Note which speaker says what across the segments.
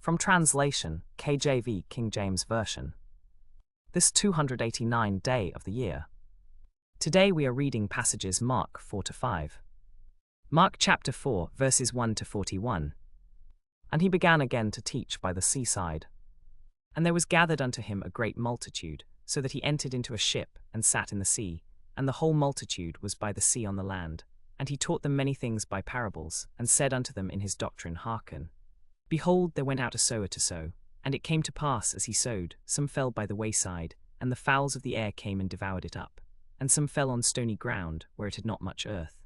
Speaker 1: From translation, KJV, King James Version. This 289th day of the year. Today we are reading passages Mark 4-5. Mark chapter 4, verses 1-41. And he began again to teach by the seaside. And there was gathered unto him a great multitude, so that he entered into a ship, and sat in the sea, and the whole multitude was by the sea on the land. And he taught them many things by parables, and said unto them in his doctrine, Hearken. Behold, there went out a sower to sow, and it came to pass, as he sowed, some fell by the wayside, and the fowls of the air came and devoured it up. And some fell on stony ground, where it had not much earth.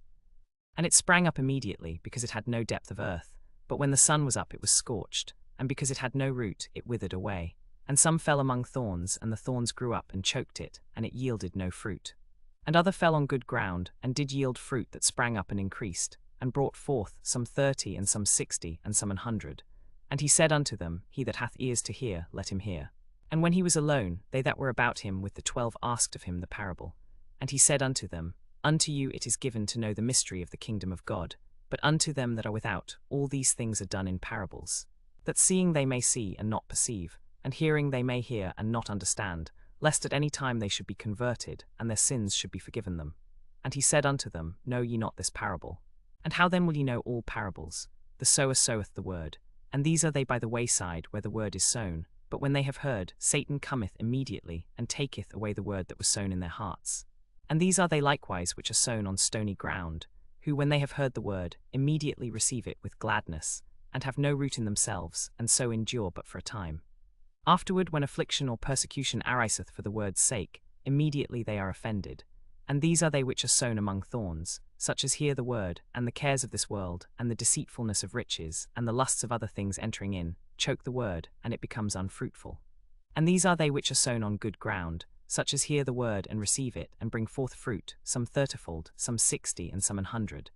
Speaker 1: And it sprang up immediately, because it had no depth of earth. But when the sun was up, it was scorched, and because it had no root, it withered away. And some fell among thorns, and the thorns grew up and choked it, and it yielded no fruit. And other fell on good ground, and did yield fruit that sprang up and increased, and brought forth some 30, and some 60, and some 100. And he said unto them, He that hath ears to hear, let him hear. And when he was alone, they that were about him with the 12 asked of him the parable. And he said unto them, Unto you it is given to know the mystery of the kingdom of God, but unto them that are without, all these things are done in parables, that seeing they may see and not perceive, and hearing they may hear and not understand, lest at any time they should be converted, and their sins should be forgiven them. And he said unto them, Know ye not this parable? And how then will ye know all parables? The sower soweth the word. And these are they by the wayside, where the word is sown. But when they have heard, Satan cometh immediately, and taketh away the word that was sown in their hearts. And these are they likewise which are sown on stony ground, who, when they have heard the word, immediately receive it with gladness, and have no root in themselves, and so endure but for a time. Afterward, when affliction or persecution ariseth for the word's sake, immediately they are offended. And these are they which are sown among thorns, such as hear the word, and the cares of this world, and the deceitfulness of riches, and the lusts of other things entering in, choke the word, and it becomes unfruitful. And these are they which are sown on good ground, such as hear the word and receive it, and bring forth fruit, some 30-fold, some 60, and some 100.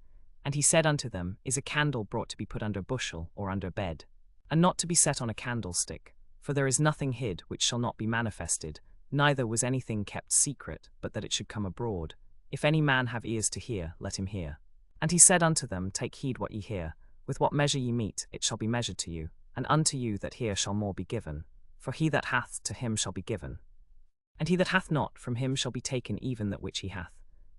Speaker 1: And he said unto them, Is a candle brought to be put under a bushel, or under a bed? And not to be set on a candlestick? For there is nothing hid which shall not be manifested, neither was anything kept secret, but that it should come abroad. If any man have ears to hear, let him hear. And he said unto them, Take heed what ye hear. With what measure ye mete, it shall be measured to you, and unto you that hear shall more be given. For he that hath, to him shall be given. And he that hath not, from him shall be taken even that which he hath.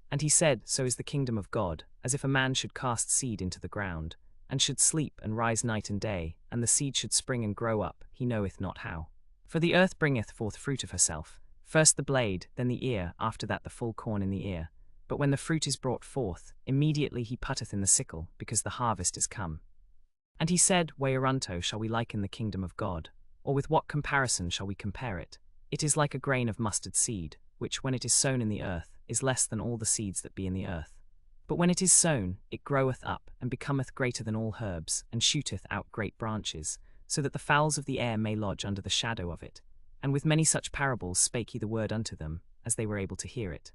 Speaker 1: And he said, So is the kingdom of God, as if a man should cast seed into the ground, and should sleep and rise night and day, and the seed should spring and grow up, he knoweth not how. For the earth bringeth forth fruit of herself, first the blade, then the ear, after that the full corn in the ear. But when the fruit is brought forth, immediately he putteth in the sickle, because the harvest is come. And he said, Whereunto shall we liken the kingdom of God? Or with what comparison shall we compare it? It is like a grain of mustard seed, which, when it is sown in the earth, is less than all the seeds that be in the earth. But when it is sown, it groweth up, and becometh greater than all herbs, and shooteth out great branches, so that the fowls of the air may lodge under the shadow of it. And with many such parables spake he the word unto them, as they were able to hear it.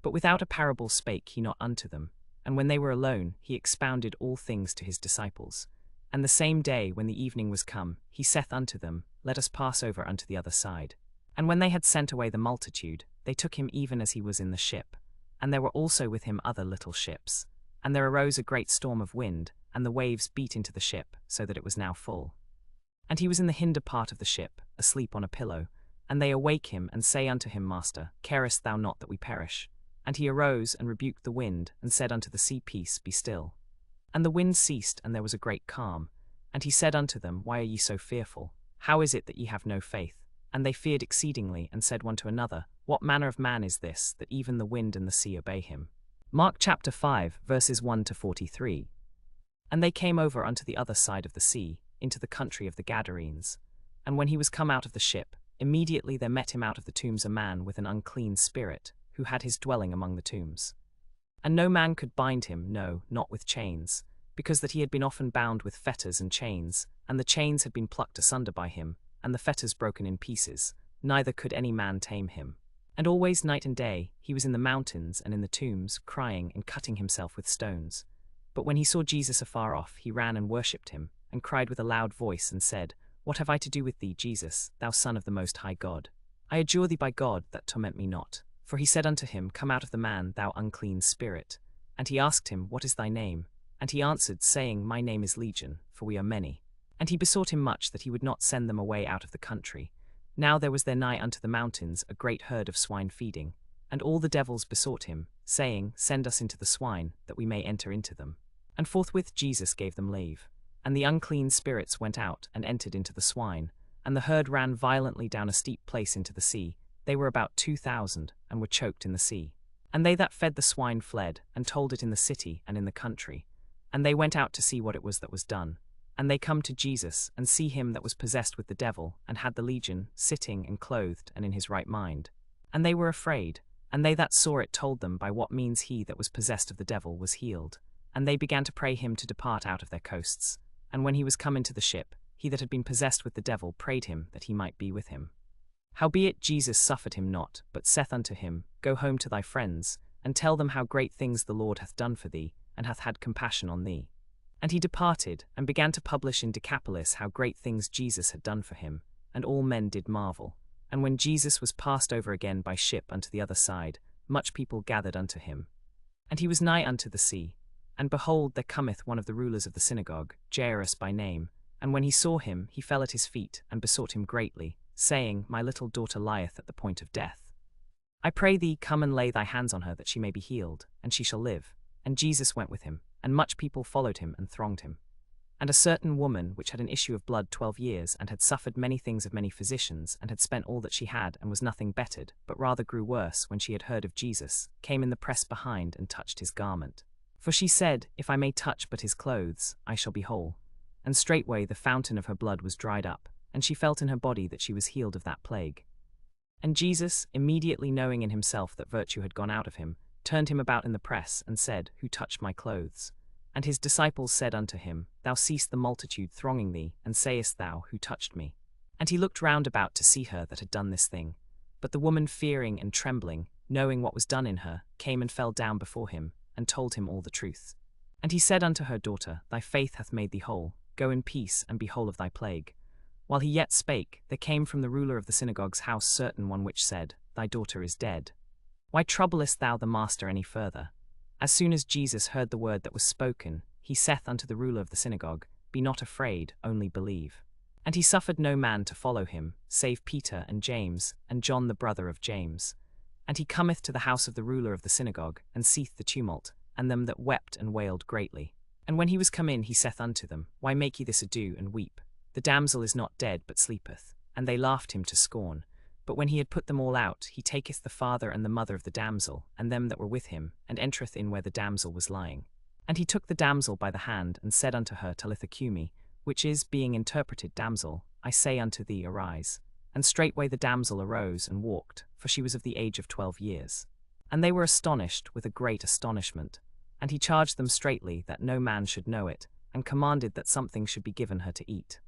Speaker 1: But without a parable spake he not unto them. And when they were alone, he expounded all things to his disciples. And the same day, when the evening was come, he saith unto them, Let us pass over unto the other side. And when they had sent away the multitude, they took him even as he was in the ship. And there were also with him other little ships. And there arose a great storm of wind, and the waves beat into the ship, so that it was now full. And he was in the hinder part of the ship, asleep on a pillow. And they awake him, and say unto him, Master, carest thou not that we perish? And he arose, and rebuked the wind, and said unto the sea, Peace, be still. And the wind ceased, and there was a great calm. And he said unto them, Why are ye so fearful? How is it that ye have no faith? And they feared exceedingly, and said one to another, What manner of man is this, that even the wind and the sea obey him? Mark chapter 5, verses 1-43. And they came over unto the other side of the sea, into the country of the Gadarenes. And when he was come out of the ship, immediately there met him out of the tombs a man with an unclean spirit, who had his dwelling among the tombs. And no man could bind him, no, not with chains, because that he had been often bound with fetters and chains, and the chains had been plucked asunder by him, and the fetters broken in pieces, neither could any man tame him. And always night and day he was in the mountains and in the tombs, crying and cutting himself with stones. But when he saw Jesus afar off, he ran and worshipped him, and cried with a loud voice, and said, What have I to do with thee, Jesus, thou Son of the Most High God? I adjure thee by God that torment me not. For he said unto him, Come out of the man, thou unclean spirit. And he asked him, What is thy name? And he answered, saying, My name is Legion, for we are many. And he besought him much that he would not send them away out of the country. Now there was there nigh unto the mountains a great herd of swine feeding. And all the devils besought him, saying, Send us into the swine, that we may enter into them. And forthwith Jesus gave them leave. And the unclean spirits went out and entered into the swine. And the herd ran violently down a steep place into the sea. They were about 2,000, and were choked in the sea. And they that fed the swine fled, and told it in the city and in the country. And they went out to see what it was that was done. And they come to Jesus, and see him that was possessed with the devil, and had the legion, sitting and clothed and in his right mind. And they were afraid. And they that saw it told them by what means he that was possessed of the devil was healed. And they began to pray him to depart out of their coasts. And when he was come into the ship, he that had been possessed with the devil prayed him that he might be with him. Howbeit Jesus suffered him not, but saith unto him, Go home to thy friends, and tell them how great things the Lord hath done for thee, and hath had compassion on thee. And he departed, and began to publish in Decapolis how great things Jesus had done for him, and all men did marvel. And when Jesus was passed over again by ship unto the other side, much people gathered unto him. And he was nigh unto the sea. And behold, there cometh one of the rulers of the synagogue, Jairus by name. And when he saw him, he fell at his feet, and besought him greatly, saying, My little daughter lieth at the point of death. I pray thee, come and lay thy hands on her, that she may be healed, and she shall live. And Jesus went with him, and much people followed him and thronged him. And a certain woman, which had an issue of blood 12 years, and had suffered many things of many physicians, and had spent all that she had, and was nothing bettered, but rather grew worse when she had heard of Jesus, came in the press behind, and touched his garment. For she said, If I may touch but his clothes, I shall be whole. And straightway the fountain of her blood was dried up, and she felt in her body that she was healed of that plague. And Jesus, immediately knowing in himself that virtue had gone out of him, turned him about in the press, and said, Who touched my clothes? And his disciples said unto him, Thou seest the multitude thronging thee, and sayest thou, Who touched me? And he looked round about to see her that had done this thing. But the woman, fearing and trembling, knowing what was done in her, came and fell down before him, and told him all the truth. And he said unto her, Daughter, thy faith hath made thee whole. Go in peace, and be whole of thy plague. While he yet spake, there came from the ruler of the synagogue's house certain one which said, Thy daughter is dead. Why troublest thou the master any further? As soon as Jesus heard the word that was spoken, he saith unto the ruler of the synagogue, Be not afraid, only believe. And he suffered no man to follow him, save Peter and James, and John the brother of James. And he cometh to the house of the ruler of the synagogue, and seeth the tumult, and them that wept and wailed greatly. And when he was come in, he saith unto them, Why make ye this ado, and weep? The damsel is not dead, but sleepeth. And they laughed him to scorn. But when he had put them all out, he taketh the father and the mother of the damsel, and them that were with him, and entereth in where the damsel was lying. And he took the damsel by the hand, and said unto her, Talitha cumi, which is, being interpreted, Damsel, I say unto thee, arise. And straightway the damsel arose and walked, for she was of the age of 12 years. And they were astonished with a great astonishment. And he charged them straitly that no man should know it, and commanded that something should be given her to eat.